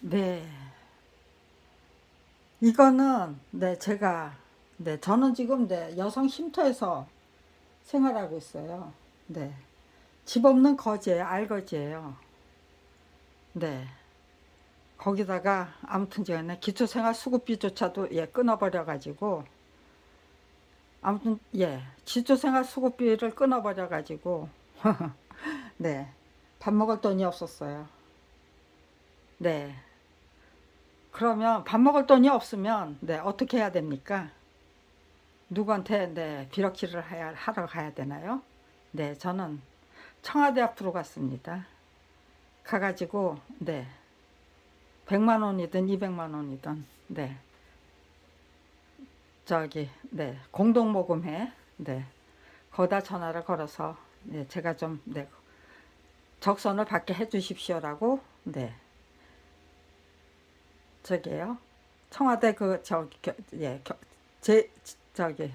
네. 이거는 제가 저는 지금 여성 쉼터에서 생활하고 있어요. 네. 집 없는 거지예요. 알거지예요. 네. 거기다가 아무튼 제가 기초생활 수급비조차도 끊어버려 가지고 아무튼 기초생활 수급비를 끊어버려 가지고 네. 밥 먹을 돈이 없었어요. 네. 그러면 밥 먹을 돈이 없으면 어떻게 해야 됩니까? 누구한테 비럭치를 하러 가야 되나요? 네, 저는 청와대 앞으로 갔습니다. 가가지고 100만 원이든 200만 원이든 공동 모금회 거기다 전화를 걸어서 제가 좀 적선을 받게 해 주십시오라고 저기요. 청와대 제 저기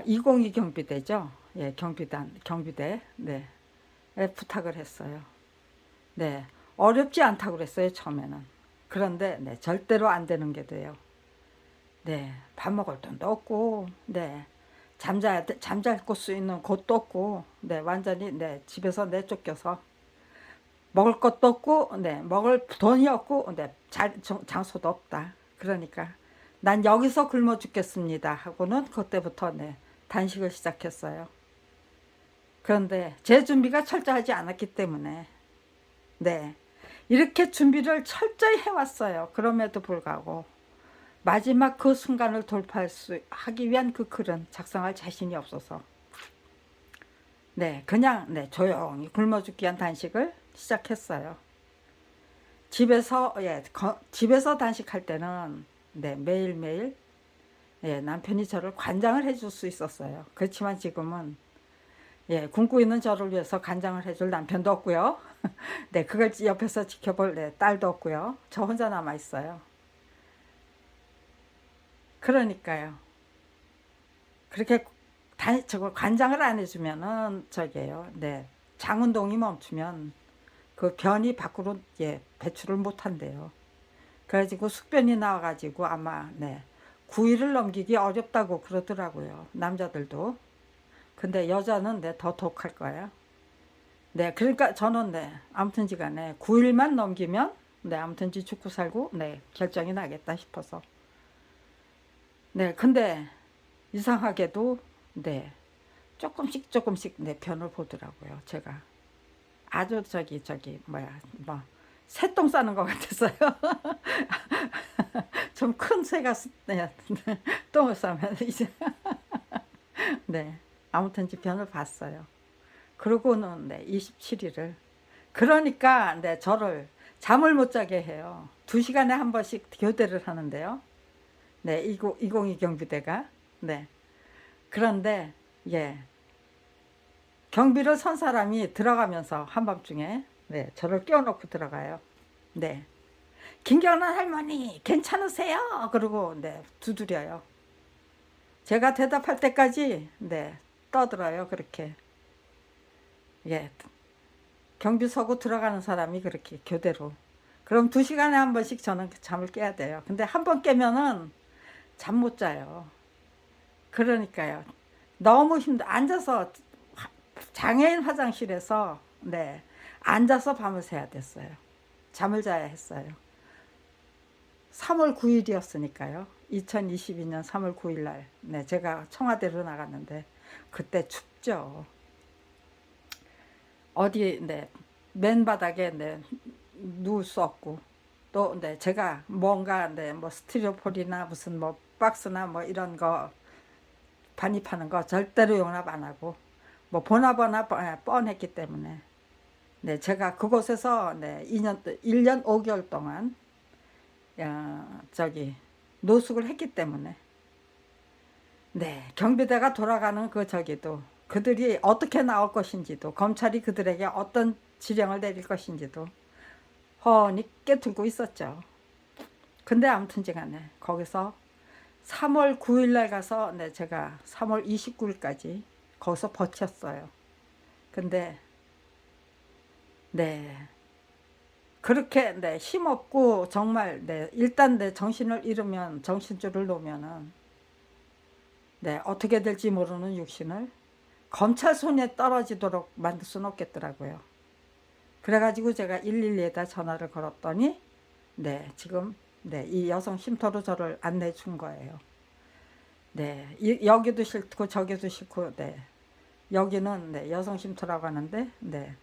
202 경비대죠. 경비대. 네. 부탁을 했어요. 네. 어렵지 않다고 그랬어요, 처음에는. 그런데 절대로 안 되는 게 돼요. 네. 밥 먹을 돈도 없고, 잠잘 곳 수 있는 곳도 없고, 완전히 집에서 내쫓겨서 먹을 것도 없고, 먹을 돈이 없고, 장소도 없다. 그러니까 난 여기서 굶어 죽겠습니다 하고는 그때부터 단식을 시작했어요. 그런데 제 준비가 철저하지 않았기 때문에 네 이렇게 준비를 철저히 해왔어요. 그럼에도 불구하고 마지막 그 순간을 돌파할 수 하기 위한 그 글은 작성할 자신이 없어서 그냥 조용히 굶어 죽기 위한 단식을 시작했어요. 집에서 단식할 때는 매일매일 남편이 저를 관장을 해줄 수 있었어요. 그렇지만 지금은 굶고 있는 저를 위해서 간장을 해줄 남편도 없고요. 그걸 옆에서 지켜볼 딸도 없고요. 저 혼자 남아 있어요. 그러니까요. 그렇게 저걸 관장을 안 해주면은 저게요. 장 운동이 멈추면 그 변이 밖으로 배출을 못 한대요. 그래가지고 숙변이 나와가지고 아마 9일을 넘기기 어렵다고 그러더라고요. 남자들도. 근데 여자는 더 독할 거예요. 그러니까 저는 아무튼지 간에 9일만 넘기면 아무튼지 죽고 살고 결정이 나겠다 싶어서. 근데 이상하게도 조금씩 변을 보더라고요. 제가 아주 뭐야 새똥 싸는 것 같았어요. 좀 큰 새가 똥을 싸면 이제 아무튼지 변을 봤어요. 그러고는 27일을 그러니까 저를 잠을 못 자게 해요. 2시간에 한 번씩 교대를 하는데요. 202 경비대가. 그런데 경비를 선 사람이 들어가면서 한밤중에 저를 깨워놓고 들어가요. 김경란 할머니 괜찮으세요? 그러고 두드려요. 제가 대답할 때까지 떠들어요. 그렇게. 경비 서고 들어가는 사람이 그렇게 교대로. 그럼 2시간에 한 번씩 저는 잠을 깨야 돼요. 근데 한 번 깨면은 잠 못 자요. 그러니까요. 너무 앉아서 장애인 화장실에서 앉아서 밤을 새야 됐어요. 잠을 자야 했어요. 3월 9일이었으니까요. 2022년 3월 9일 날 제가 청와대로 나갔는데 그때 춥죠. 어디 맨 바닥에 누울 수 없고 또 제가 뭔가 뭐 스티로폴이나 무슨 뭐 박스나 뭐 이런 거 반입하는 거 절대로 용납 안 하고 뭐 보나보나 뻔했기 때문에 제가 그곳에서 1년 5개월 동안 노숙을 했기 때문에 경비대가 돌아가는 그 저기도 그들이 어떻게 나올 것인지도 검찰이 그들에게 어떤 지령을 내릴 것인지도 훤히 꿰뚫고 있었죠. 근데 아무튼간에 거기서 3월 9일 날 가서 제가 3월 29일까지 거기서 버텼어요. 근데 그렇게 네, 힘없고 정말 네, 일단 내 정신을 잃으면 정신줄을 놓으면은 네, 어떻게 될지 모르는 육신을 검찰 손에 떨어지도록 만들 수는 없겠더라고요. 그래가지고 제가 112에다 전화를 걸었더니 네, 지금 네, 이 여성 쉼터로 저를 안내해 준 거예요. 네, 여기도 싫고 저기도 싫고 네, 여기는 네, 여성 쉼터라고 하는데 네,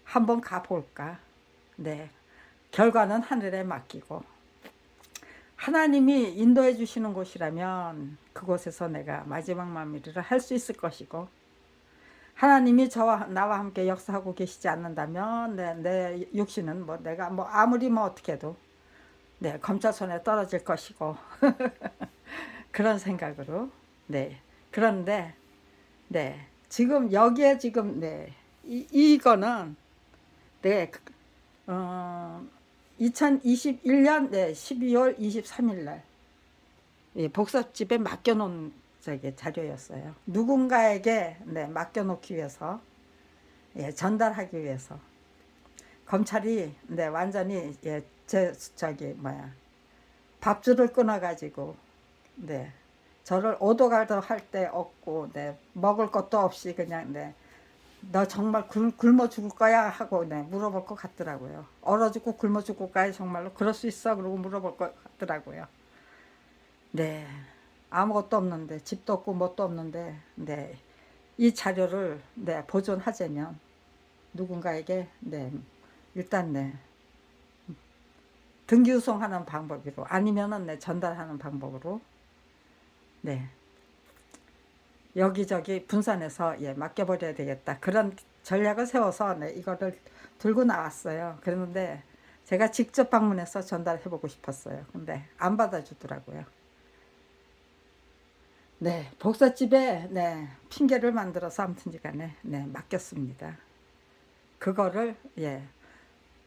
한번 가볼까. 네, 결과는 하늘에 맡기고 하나님이 인도해 주시는 곳이라면 그곳에서 내가 마지막 마무리를 할 수 있을 것이고 하나님이 저와 나와 함께 역사하고 계시지 않는다면 내 육신은 뭐 내가 뭐 아무리 뭐 어떻게 해도 네, 검찰 손에 떨어질 것이고 그런 생각으로 네. 그런데 네. 지금 여기에 지금 네. 이거는 네. 어 2021년 네, 12월 23일 날 예, 복사집에 맡겨놓은 저기 자료였어요. 누군가에게 네, 맡겨놓기 위해서 예, 전달하기 위해서 검찰이 네, 완전히 예, 제 저기 뭐야 밥줄을 끊어가지고 네, 저를 오도가도 할 데 없고 네, 먹을 것도 없이 그냥 네, 너 정말 굶어 죽을 거야 하고 네, 물어볼 것 같더라고요. 얼어 죽고 굶어 죽을까요? 정말로 그럴 수 있어? 그러고 물어볼 것 같더라고요. 네, 아무것도 없는데 집도 없고 뭣도 없는데 네, 이 자료를 네, 보존하자면 누군가에게 네, 일단 네, 등기유송하는 방법으로 아니면은 네, 전달하는 방법으로 네, 여기저기 분산해서 예, 맡겨버려야 되겠다. 그런 전략을 세워서 네, 이거를 들고 나왔어요. 그런데 제가 직접 방문해서 전달해보고 싶었어요. 근데 안 받아주더라고요. 네, 복사집에 네, 핑계를 만들어서 아무튼지간에 네, 맡겼습니다. 그거를 예,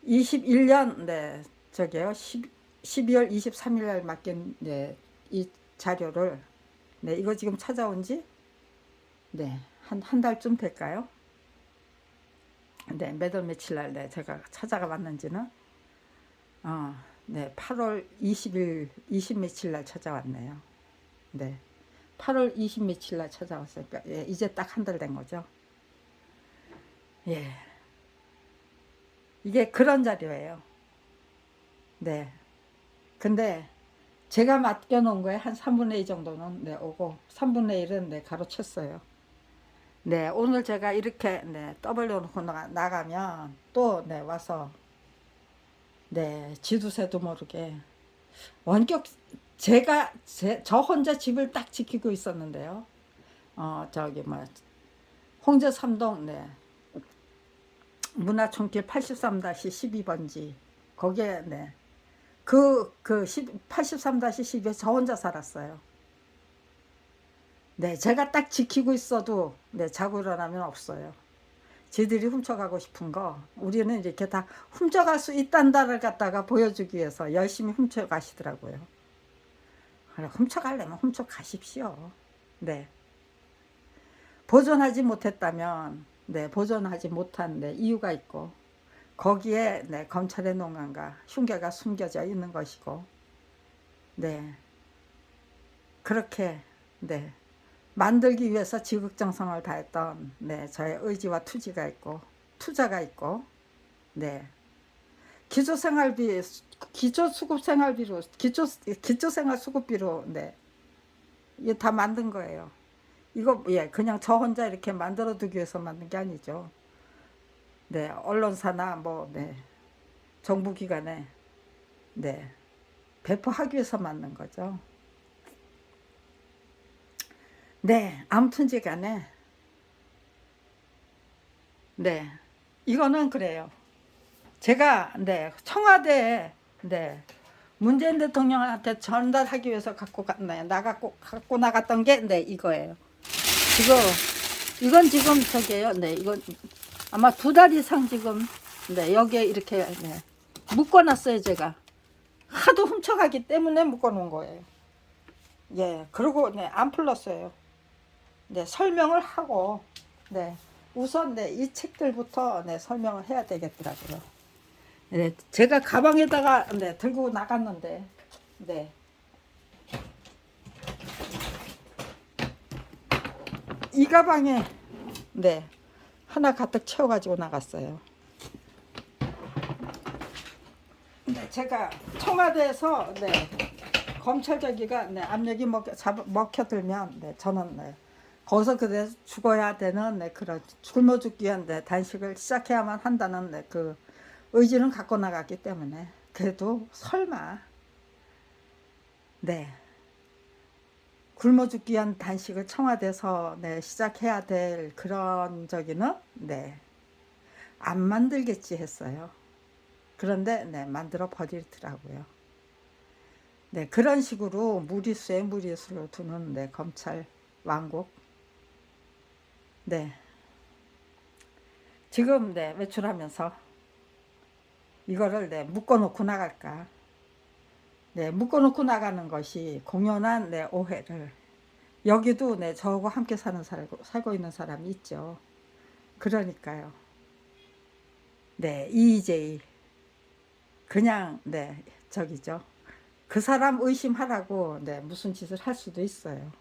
21년 네, 저게요 12월 23일 날 맡긴 네, 이 자료를 네, 이거 지금 찾아온 지 네, 한 달쯤 될까요? 네, 몇 월 며칠 날 네, 제가 찾아가 봤는지는 네, 8월 20일 20 며칠 날 찾아왔네요. 네. 8월 20 며칠 날 찾아왔으니까 예, 이제 딱 한 달 된 거죠. 예. 이게 그런 자료예요. 네. 근데 제가 맡겨놓은 거에 한 3분의 2 정도는 네, 오고 3분의 1은 네, 가로챘어요. 네, 오늘 제가 이렇게 네, 떠벌려 놓고 나가면 또 네, 와서 네, 지두새도 모르게 원격 제가 저 혼자 집을 딱 지키고 있었는데요. 저기 뭐 홍제 삼동 네, 문화촌길 83-12번지 거기에 네, 그 83-12에 저 혼자 살았어요. 네, 제가 딱 지키고 있어도 네, 자고 일어나면 없어요. 지들이 훔쳐가고 싶은 거 우리는 이렇게 다 훔쳐갈 수 있단다를 갖다가 보여주기 위해서 열심히 훔쳐가시더라고요. 그래, 훔쳐가려면 훔쳐가십시오. 네. 보존하지 못했다면 네, 보존하지 못한 네, 이유가 있고 거기에 네, 검찰의 농간과 흉계가 숨겨져 있는 것이고 네, 그렇게 네, 만들기 위해서 지극정성을 다했던 네, 저의 의지와 투지가 있고 투자가 있고 네, 기초생활비 기초수급생활비로 기초생활수급비로 네, 이게 다 만든 거예요. 이거 예, 그냥 저 혼자 이렇게 만들어 두기 위해서 만든 게 아니죠. 네, 언론사나 뭐 네, 정부기관에 네, 배포하기 위해서 만든 거죠. 네, 아무튼지간에 네, 이거는 그래요. 제가 네, 청와대에 네, 문재인 대통령한테 전달하기 위해서 갖고 나갔던 게 네, 이거예요. 지금 이건 지금 저기예요. 네, 이건 아마 2달 이상 지금 네, 여기에 이렇게 네, 묶어놨어요. 제가 하도 훔쳐가기 때문에 묶어놓은 거예요. 예, 그리고 네, 안 풀렀어요. 네, 설명을 하고 네, 우선 네, 이 책들부터 네, 설명을 해야 되겠더라고요. 네, 제가 가방에다가 네, 들고 나갔는데, 네, 이 가방에 네, 하나 가득 채워가지고 나갔어요. 네, 제가 청와대에서 네, 검찰 저기가 네, 압력이 먹혀들면 네, 저는 네, 거기서 그대 죽어야 되는 네, 그런 굶어 죽기 위한 네, 단식을 시작해야만 한다는 네, 그 의지는 갖고 나갔기 때문에 그래도 설마 네 굶어 죽기 위한 단식을 청와대에서 네, 시작해야 될 그런 저기는 네, 안 만들겠지 했어요. 그런데 네, 만들어 버리더라고요. 네, 그런 식으로 무리수에 무리수를 두는 네, 검찰 왕국. 네, 지금 네, 외출하면서 이거를 네, 묶어놓고 나갈까. 네, 묶어놓고 나가는 것이 공연한 네, 오해를. 여기도 네, 저하고 함께 살고 있는 사람이 있죠. 그러니까요. 네, EJ. 그냥, 네, 저기죠. 그 사람 의심하라고, 네, 무슨 짓을 할 수도 있어요.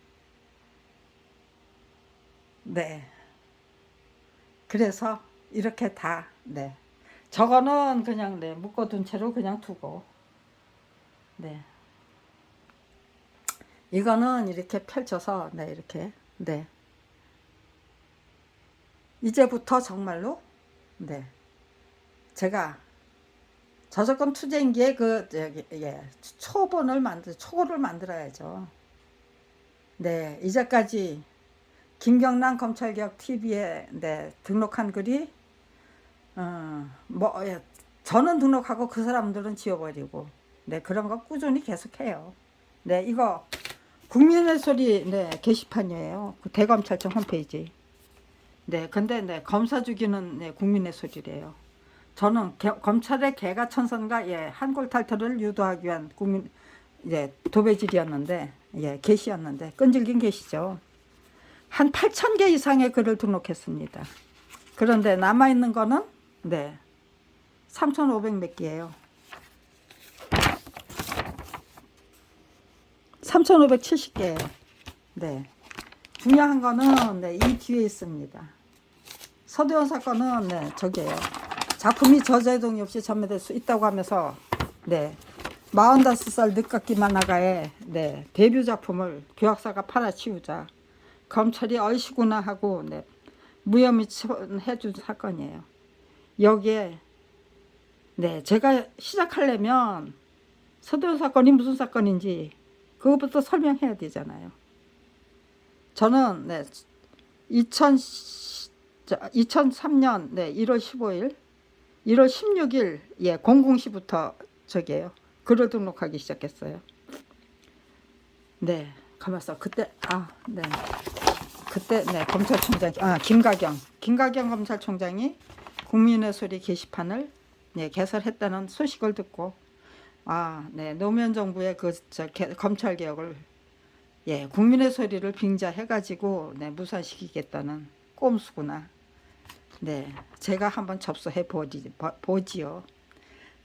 네. 그래서 이렇게 다, 네. 저거는 그냥, 네, 묶어둔 채로 그냥 두고, 네. 이거는 이렇게 펼쳐서, 네, 이렇게, 네. 이제부터 정말로, 네. 제가 저작권 투쟁기에 그, 저기, 예, 초고를 만들어야죠. 네, 이제까지 김경란 검찰개혁 TV에 네, 등록한 글이, 예, 저는 등록하고 그 사람들은 지워버리고, 네, 그런 거 꾸준히 계속해요. 네, 이거 국민의 소리 네, 게시판이에요. 그 대검찰청 홈페이지. 네, 근데 네, 검사 죽이는 네, 국민의 소리래요. 저는 검찰의 개가천선과 예, 한골 탈퇴를 유도하기 위한 국민 예, 도배질이었는데 예, 게시였는데 끈질긴 게시죠. 한 8,000개 이상의 글을 등록했습니다. 그런데 남아 있는 거는 네, 3,500 몇 개예요. 3,570개예요. 네. 중요한 거는 네, 이 뒤에 있습니다. 서대원 사건은 네, 저기예요. 작품이 저작동이 없이 전매될 수 있다고 하면서 네, 45살 늦깎이 만화가의 네, 데뷔 작품을 교학사가 팔아치우자 검찰이 얼씨구나 하고 네, 무혐의 처분해준 사건이에요. 여기에 네, 제가 시작하려면 서대원 사건이 무슨 사건인지 그것부터 설명해야 되잖아요. 저는 네, 2003년 네, 1월 15일 1월 16일 예, 00시부터 저기에요. 글을 등록하기 시작했어요. 네, 가만있어. 그때 네. 그때 네, 검찰총장 김가경 검찰총장이 국민의 소리 게시판을 네, 개설했다는 소식을 듣고 네, 노무현 정부의 그 검찰 개혁을 예, 국민의 소리를 빙자해 가지고 네, 무산시키겠다는 꼼수구나. 네, 제가 한번 접수해 보지요.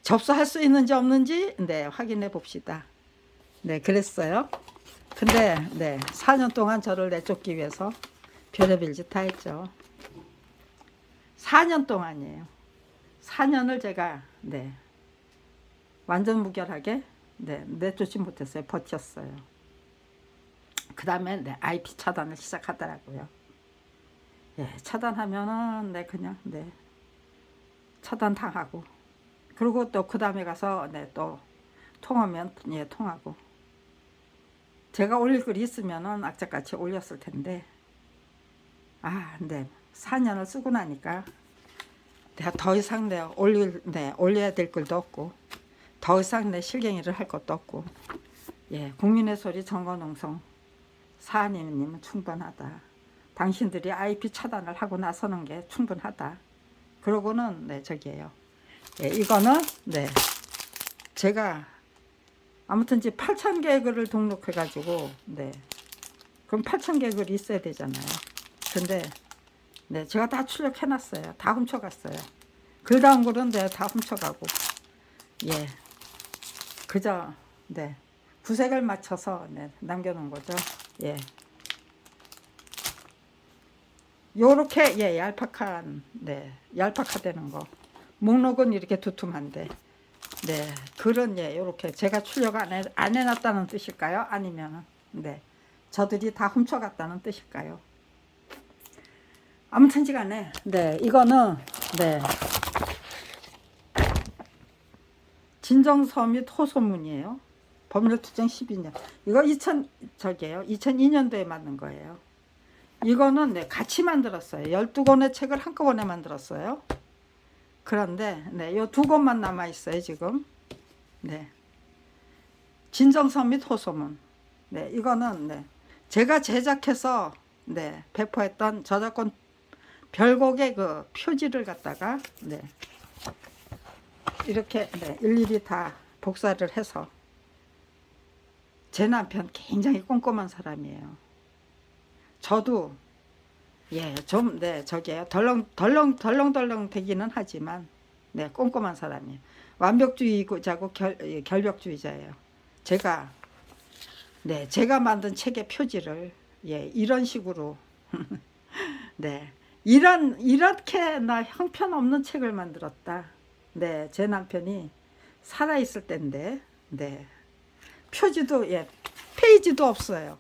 접수할 수 있는지 없는지 네, 확인해 봅시다. 네, 그랬어요. 근데 네, 4년 동안 저를 내쫓기 위해서 별의별 짓 다 했죠. 4년 동안이에요. 4년을 제가 네, 완전 무결하게 네, 내쫓지 못했어요. 버텼어요. 그 다음에 네, IP 차단을 시작하더라고요. 예, 차단하면은 네, 그냥 네, 차단 당하고 그리고 또 그 다음에 가서 네, 또 통하면 예, 통하고 제가 올릴 글이 있으면은 악착같이 올렸을 텐데 네, 4년을 쓰고 나니까 내가 더 이상 올려야 될 글도 없고 더 이상 내 실갱이를 할 것도 없고 예, 국민의 소리 정건농성 사안님은 충분하다. 당신들이 IP 차단을 하고 나서는 게 충분하다. 그러고는 네, 저기예요. 예, 이거는 네, 제가 아무튼 이제 8,000개 글을 등록해 가지고 네, 그럼 8,000개 글이 있어야 되잖아요. 근데 네, 제가 다 출력해 놨어요. 다 훔쳐갔어요. 글 다운 글은 네, 다 훔쳐가고 예, 그저 네 구색을 맞춰서 네, 남겨놓은 거죠. 예, 요렇게 예 얄팍한 네 얄팍하다는 거. 목록은 이렇게 두툼한데 네 글은 예 요렇게 제가 출력 안 해놨다는 뜻일까요? 아니면 네 저들이 다 훔쳐갔다는 뜻일까요? 아무튼지간에 네 이거는 네 진정서 및 호소문이에요. 법률투쟁 12년. 이거 2002년도에 만든 거예요. 이거는 네, 같이 만들었어요. 12권의 책을 한꺼번에 만들었어요. 그런데 네, 요 두 권만 남아 있어요, 지금. 네. 진정서 및 호소문. 네, 이거는 네. 제가 제작해서 네, 배포했던 저작권 별곡의 그 표지를 갖다가 네. 이렇게 네, 일일이 다 복사를 해서 제 남편 굉장히 꼼꼼한 사람이에요. 저도 예, 좀 네, 저기요. 덜렁덜렁 되기는 하지만 네, 꼼꼼한 사람이에요. 완벽주의자고 결벽주의자예요. 제가 네, 제가 만든 책의 표지를 예, 이런 식으로 네. 이렇게 나 형편없는 책을 만들었다. 네, 제 남편이 살아있을 때인데, 네. 표지도, 예, 페이지도 없어요.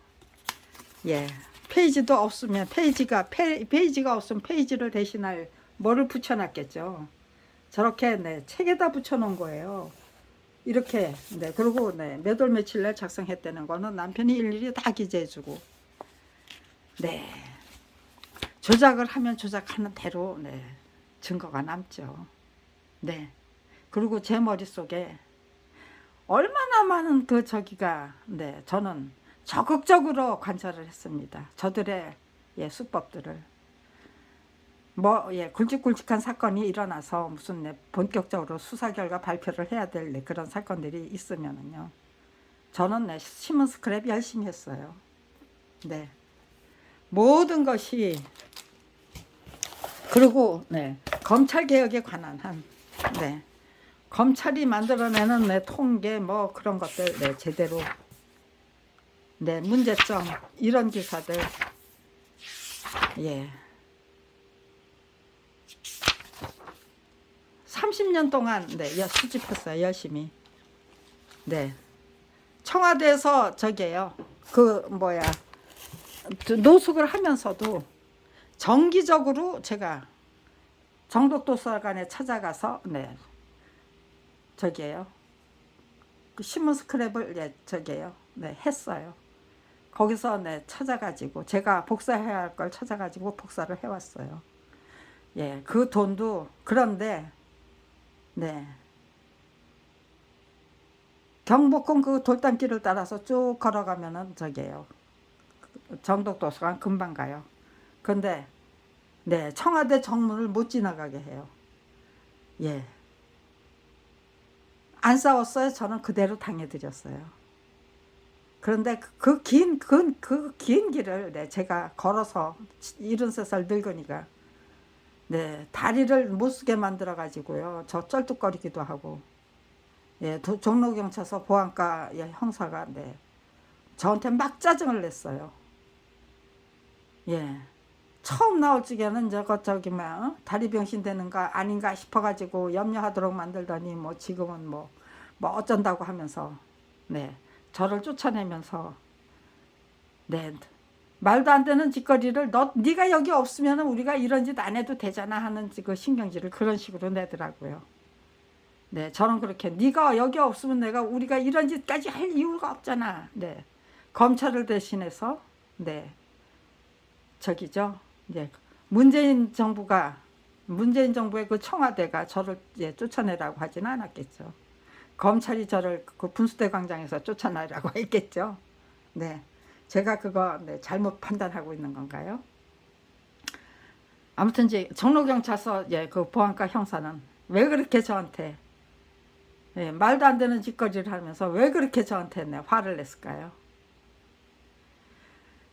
예, 페이지도 없으면, 페이지가 없으면 페이지를 대신할 뭐를 붙여놨겠죠. 저렇게, 네, 책에다 붙여놓은 거예요. 이렇게, 네, 그리고, 네, 몇 월 며칠 날 작성했다는 거는 남편이 일일이 다 기재해주고, 네. 조작을 하면 조작하는 대로, 네, 증거가 남죠. 네. 그리고 제 머릿속에 얼마나 많은 그 저기가 네 저는 적극적으로 관찰을 했습니다. 저들의 예 수법들을 뭐 예 굵직굵직한 사건이 일어나서 무슨 네, 본격적으로 수사 결과 발표를 해야 될 네, 그런 사건들이 있으면은요 저는 네 신문 스크랩 열심히 했어요. 네 모든 것이 그리고 네 검찰 개혁에 관한 한 네. 검찰이 만들어내는 내 통계 뭐 그런 것들 네 제대로 네 문제점 이런 기사들 예 30년 동안 네 수집했어요 열심히 네 청와대에서 저게요 그 뭐야 노숙을 하면서도 정기적으로 제가 정독도서관에 찾아가서 네 저기에요 그 신문 스크랩을 예 저기에요 네 했어요. 거기서 네 찾아가지고 제가 복사해야 할 걸 찾아가지고 복사를 해왔어요. 예, 그 돈도 그런데 네 경복궁 그 돌담길을 따라서 쭉 걸어가면은 저기에요 정독도서관 금방 가요. 근데 네 청와대 정문을 못 지나가게 해요. 예, 안 싸웠어요. 저는 그대로 당해드렸어요. 그런데 그 긴 길을 네, 제가 걸어서 73살 늙으니까 네, 다리를 못 쓰게 만들어 가지고요. 저 쩔뚝거리기도 하고. 예, 종로경찰서 보안과 예, 형사가 네, 저한테 막 짜증을 냈어요. 예. 처음 나올 적에는 저기 막 다리 병신 되는가 아닌가 싶어 가지고 염려하도록 만들더니 뭐 지금은 뭐 어쩐다고 하면서 네. 저를 쫓아내면서 네. 말도 안 되는 짓거리를 네가 여기 없으면 우리가 이런 짓 안 해도 되잖아 하는 그 신경질을 그런 식으로 내더라고요. 네, 저는 그렇게 네가 여기 없으면 우리가 이런 짓까지 할 이유가 없잖아. 네, 검찰을 대신해서 네 저기죠. 네, 문재인 정부의 그 청와대가 저를 예, 쫓아내라고 하지는 않았겠죠. 검찰이 저를 그 분수대 광장에서 쫓아내라고 했겠죠. 네, 제가 그거 네, 잘못 판단하고 있는 건가요? 아무튼 이제 종로경찰서 예, 그 보안과 형사는 왜 그렇게 저한테 예, 말도 안 되는 짓거리를 하면서 왜 그렇게 저한테 네, 화를 냈을까요?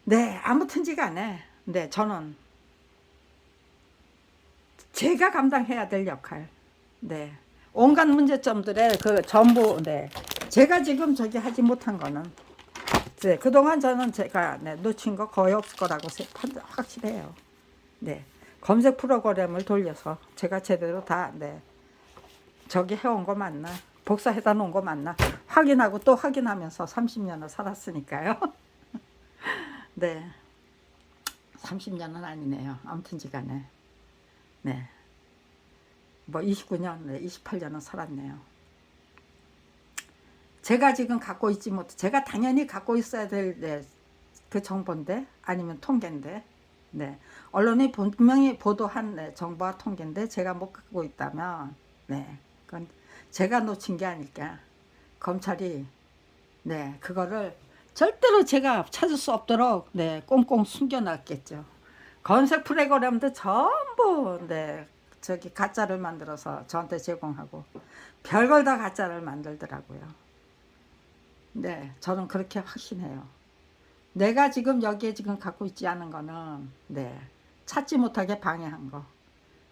네, 아무튼지간에 네, 저는 제가 감당해야 될 역할, 네, 온갖 문제점들에 그 전부 네. 제가 지금 저기 하지 못한 거는 네. 그동안 저는 제가 네, 놓친 거 거의 없을 거라고 확실해요. 네. 검색 프로그램을 돌려서 제가 제대로 다 네. 저기 해온 거 맞나? 복사해다 놓은 거 맞나? 확인하고 또 확인하면서 30년을 살았으니까요. 네. 30년은 아니네요. 아무튼지간에 네. 뭐 29년, 네, 28년은 살았네요. 제가 지금 갖고 있지 못해. 제가 당연히 갖고 있어야 될 네, 그 정보인데 아니면 통계인데 네. 언론이 분명히 보도한 네, 정보와 통계인데 제가 못 갖고 있다면 네. 그건 제가 놓친 게 아닐까. 검찰이 네, 그거를 절대로 제가 찾을 수 없도록 네, 꽁꽁 숨겨놨겠죠. 검색 프로그램도 전부 네, 저기 가짜를 만들어서 저한테 제공하고 별걸 다 가짜를 만들더라고요. 네, 저는 그렇게 확신해요. 내가 지금 여기에 지금 갖고 있지 않은 거는 네, 찾지 못하게 방해한 거,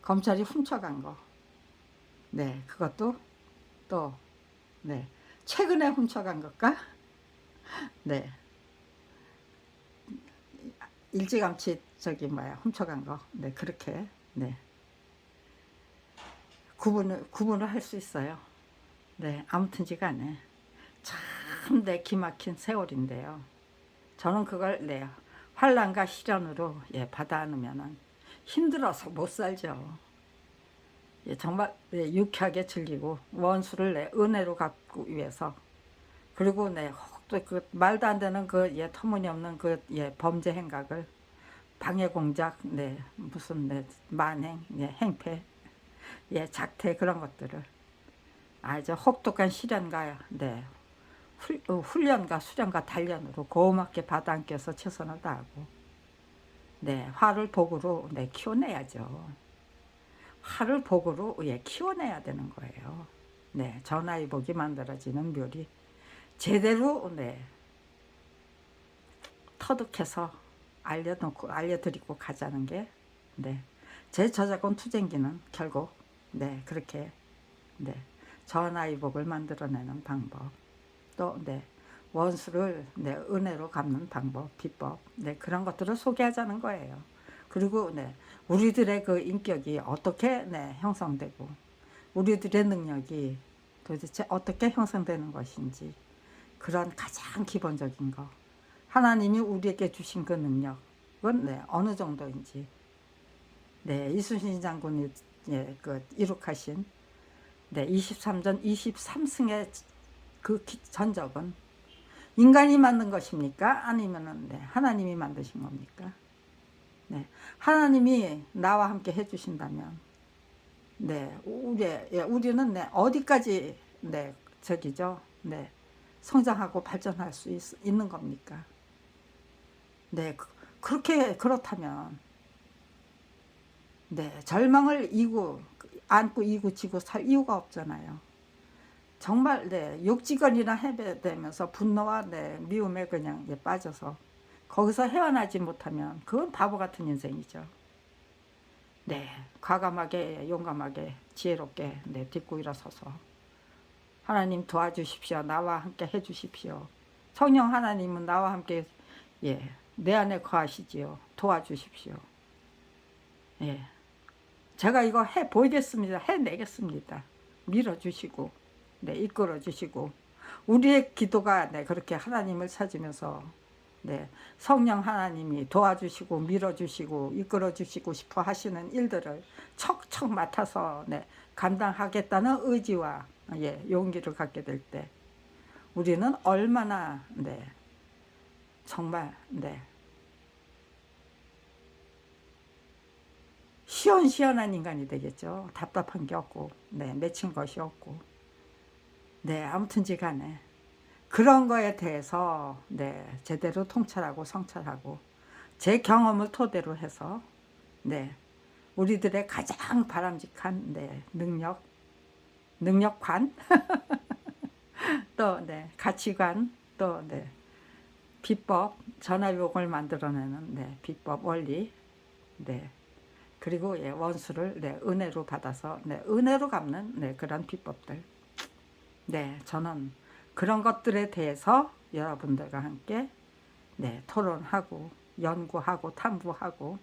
검찰이 훔쳐간 거, 네, 그것도 또 네, 최근에 훔쳐간 것과 네, 일찌감치 저기 뭐야 훔쳐간 거, 네, 그렇게 네, 구분을 할 수 있어요. 네, 아무튼지간에 참 내 기막힌 세월인데요. 저는 그걸 네, 환란과 시련으로 예, 받아 안으면은 힘들어서 못 살죠. 예, 정말 네, 유쾌하게 즐기고 원수를 내 은혜로 갚기 위해서 그리고 네, 또 그 말도 안 되는 그 예, 터무니없는 그 예, 범죄 행각을 방해 공작 네, 무슨 네, 만행 예, 행패 예, 작태 그런 것들을 아주 혹독한 시련과 네, 훈련과 수련과 단련으로 고맙게 받아안겨서 최선을 다하고 네, 화를 복으로 네, 키워내야죠. 화를 복으로 예, 키워내야 되는 거예요. 네, 전화위 복이 만들어지는 묘리 제대로 네, 터득해서 알려드리고 가자는 게 네, 제 저작권 투쟁기는 결국 네, 그렇게 네, 전화위 복을 만들어내는 방법 또 네, 원수를 네, 은혜로 갚는 방법, 비법 네, 그런 것들을 소개하자는 거예요. 그리고 네, 우리들의 그 인격이 어떻게 네, 형성되고 우리들의 능력이 도대체 어떻게 형성되는 것인지 그런 가장 기본적인 거 하나님이 우리에게 주신 그 능력은 네, 어느 정도인지 네, 이순신 장군이 예, 그 이룩하신 네, 23전 23승의 그 전적은 인간이 만든 것입니까? 아니면은 네, 하나님이 만드신 겁니까? 네, 하나님이 나와 함께 해주신다면, 네, 우리는 네, 어디까지 네, 저기죠, 네, 성장하고 발전할 수 있는 겁니까? 네, 그렇게 그렇다면, 네, 절망을 안고 이고 살 이유가 없잖아요. 정말 네, 욕지거리나 해대면서 분노와 네, 미움에 그냥 예, 빠져서 거기서 헤어나지 못하면 그건 바보 같은 인생이죠. 네, 과감하게 용감하게 지혜롭게 네, 딛고 일어서서 하나님 도와주십시오. 나와 함께 해주십시오. 성령 하나님은 나와 함께 예, 내 안에 거하시지요. 도와주십시오. 예, 제가 이거 해 보이겠습니다. 해내겠습니다. 밀어주시고 네, 이끌어 주시고 우리의 기도가 네, 그렇게 하나님을 찾으면서 네, 성령 하나님이 도와주시고 밀어주시고 이끌어주시고 싶어 하시는 일들을 척척 맡아서 네, 감당하겠다는 의지와 예, 용기를 갖게 될 때 우리는 얼마나 네, 정말 네, 시원시원한 인간이 되겠죠. 답답한 게 없고 네, 맺힌 것이 없고 네, 아무튼지 간에 그런 거에 대해서 네, 제대로 통찰하고 성찰하고 제 경험을 토대로 해서 네, 우리들의 가장 바람직한 네, 능력관 또 네, 가치관 또 네, 비법 전화위복을 만들어내는 네, 비법 원리 네, 그리고 예, 원수를 네, 은혜로 받아서 네, 은혜로 갚는 네, 그런 비법들. 네, 저는 그런 것들에 대해서 여러분들과 함께 네, 토론하고 연구하고 탐구하고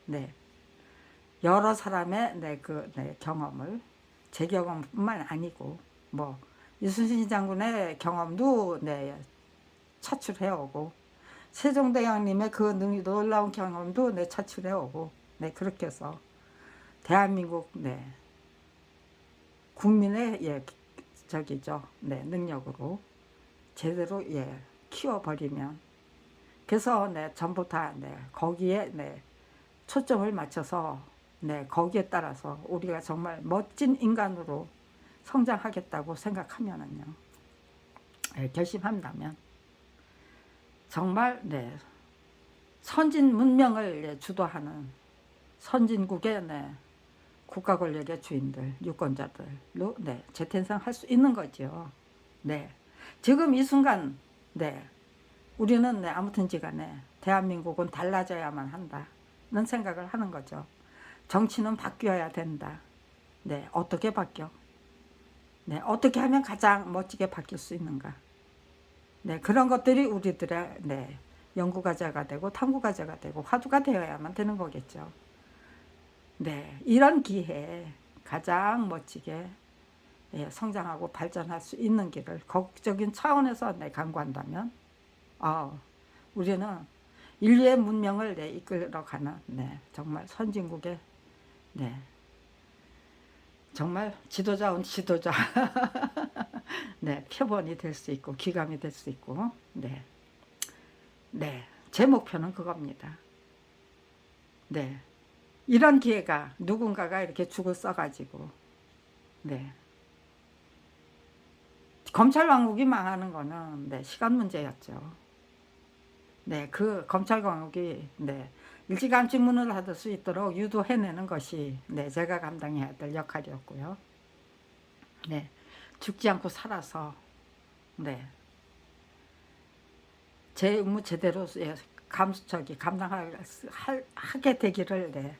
네, 여러 사람의 네, 네, 경험을 제 경험뿐만 아니고 뭐 이순신 장군의 경험도 네, 차출해 오고 세종대왕님의 그 놀라운 경험도 네, 차출해 오고 네, 그렇게 해서 대한민국 네, 국민의 예, 저기죠 네, 능력으로 제대로 예, 키워버리면 그래서 네, 전부 다 네, 거기에 네, 초점을 맞춰서 네, 거기에 따라서 우리가 정말 멋진 인간으로 성장하겠다고 생각하면은요. 네, 결심한다면 정말 네, 선진 문명을 네, 주도하는 선진국의 네, 국가 권력의 주인들, 유권자들로 네, 재탄생할 수 있는 거죠. 네, 지금 이 순간 네, 우리는 네, 아무튼지간에 대한민국은 달라져야만 한다는 생각을 하는 거죠. 정치는 바뀌어야 된다. 네, 어떻게 바뀌어? 네, 어떻게 하면 가장 멋지게 바뀔 수 있는가? 네, 그런 것들이 우리들의 네, 연구과제가 되고 탐구과제가 되고 화두가 되어야만 되는 거겠죠. 네, 이런 기회에 가장 멋지게 예, 성장하고 발전할 수 있는 길을 거국적인 차원에서 네, 강구한다면 우리는 인류의 문명을 네, 이끌어가는 네, 정말 선진국의 네, 정말 지도자온 지도자 네, 표본이 될 수 있고 귀감이 될 수 있고 네, 네, 제 목표는 그겁니다. 네, 이런 기회가 누군가가 이렇게 죽을 써가지고 네, 검찰 왕국이 망하는 거는 네, 시간 문제였죠. 네, 그 검찰 왕국이 네, 일찌감치 문을 닫을 수 있도록 유도해내는 것이 네, 제가 감당해야 될 역할이었고요. 네, 죽지 않고 살아서 네, 제 의무 제대로 예, 감당하게 되기를 네,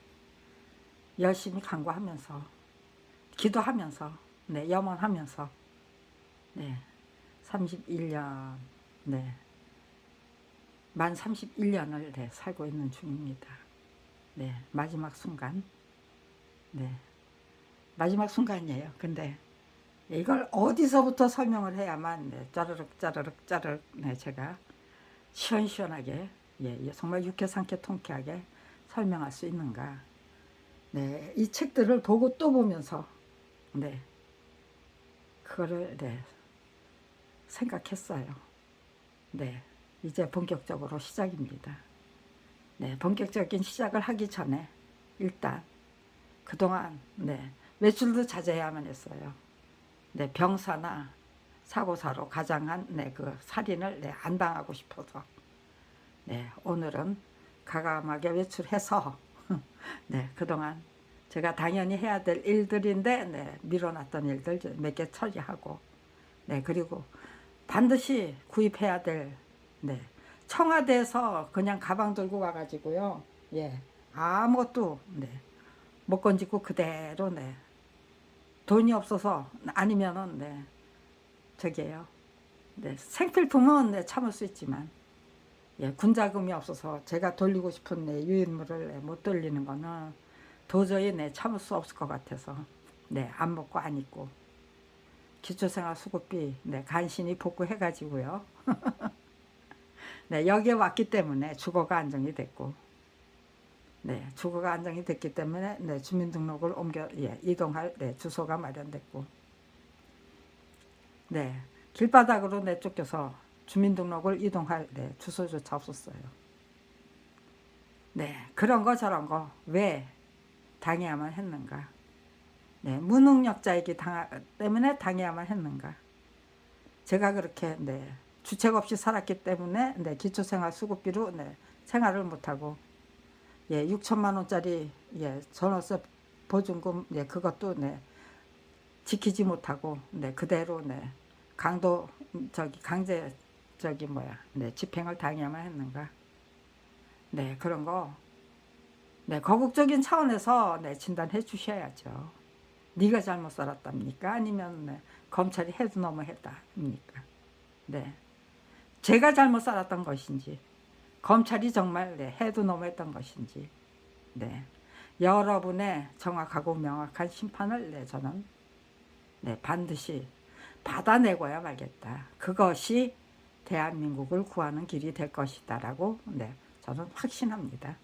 열심히 간구하면서 기도하면서 네, 염원하면서 네, 31년 네, 만 31년을 네, 살고 있는 중입니다. 네, 마지막 순간 네, 마지막 순간이에요. 근데 이걸 어디서부터 설명을 해야만 네, 짜르륵 짜르륵 짜르륵 네, 제가 시원시원하게 예, 정말 유쾌 상쾌 통쾌하게 설명할 수 있는가. 네, 이 책들을 보고 또 보면서 네, 그거를 네, 생각했어요. 네, 이제 본격적으로 시작입니다. 네, 본격적인 시작을 하기 전에 일단 그동안 네, 외출도 자제해야만 했어요. 네, 병사나 사고사로 가장한 네, 그 살인을 네, 안 당하고 싶어서 네, 오늘은 과감하게 외출해서 네, 그동안 제가 당연히 해야 될 일들인데 네, 밀어놨던 일들 몇 개 처리하고 네, 그리고 반드시 구입해야 될 네, 청와대에서 그냥 가방 들고 와가지고요. 예, 아무것도 네, 못 건지고 그대로 네, 돈이 없어서 아니면은 네, 저기에요. 네, 생필품은 네, 참을 수 있지만 예, 군자금이 없어서 제가 돌리고 싶은 네, 유인물을 네, 못 돌리는 거는 도저히 네, 참을 수 없을 것 같아서 네, 안 먹고 안 입고 기초생활수급비 네, 간신히 복구해가지고요. 네, 여기에 왔기 때문에 주거가 안정이 됐고 네, 주거가 안정이 됐기 때문에 네, 주민등록을 예, 이동할 네, 주소가 마련됐고 네, 길바닥으로 내쫓겨서 주민등록을 이동할 네, 주소조차 없었어요. 네, 그런 거 저런 거 왜 당해야만 했는가? 네, 무능력자이기 때문에 당해야만 했는가? 제가 그렇게 네, 주책 없이 살았기 때문에 네, 기초생활수급비로 네, 생활을 못하고 예, 6천만 원짜리 예, 전월세 보증금 예, 그것도 네, 지키지 못하고 네, 그대로 네, 강도 강제 네, 집행을 당해야만 했는가? 네, 그런 거 네, 거국적인 차원에서 네, 진단해 주셔야죠. 네가 잘못 살았답니까? 아니면 네, 검찰이 해도 너무했다입니까? 네, 제가 잘못 살았던 것인지, 검찰이 정말 네, 해도 너무했던 것인지, 네, 여러분의 정확하고 명확한 심판을 네, 저는 네, 반드시 받아내고야 말겠다. 그것이 대한민국을 구하는 길이 될 것이다라고 네, 저는 확신합니다.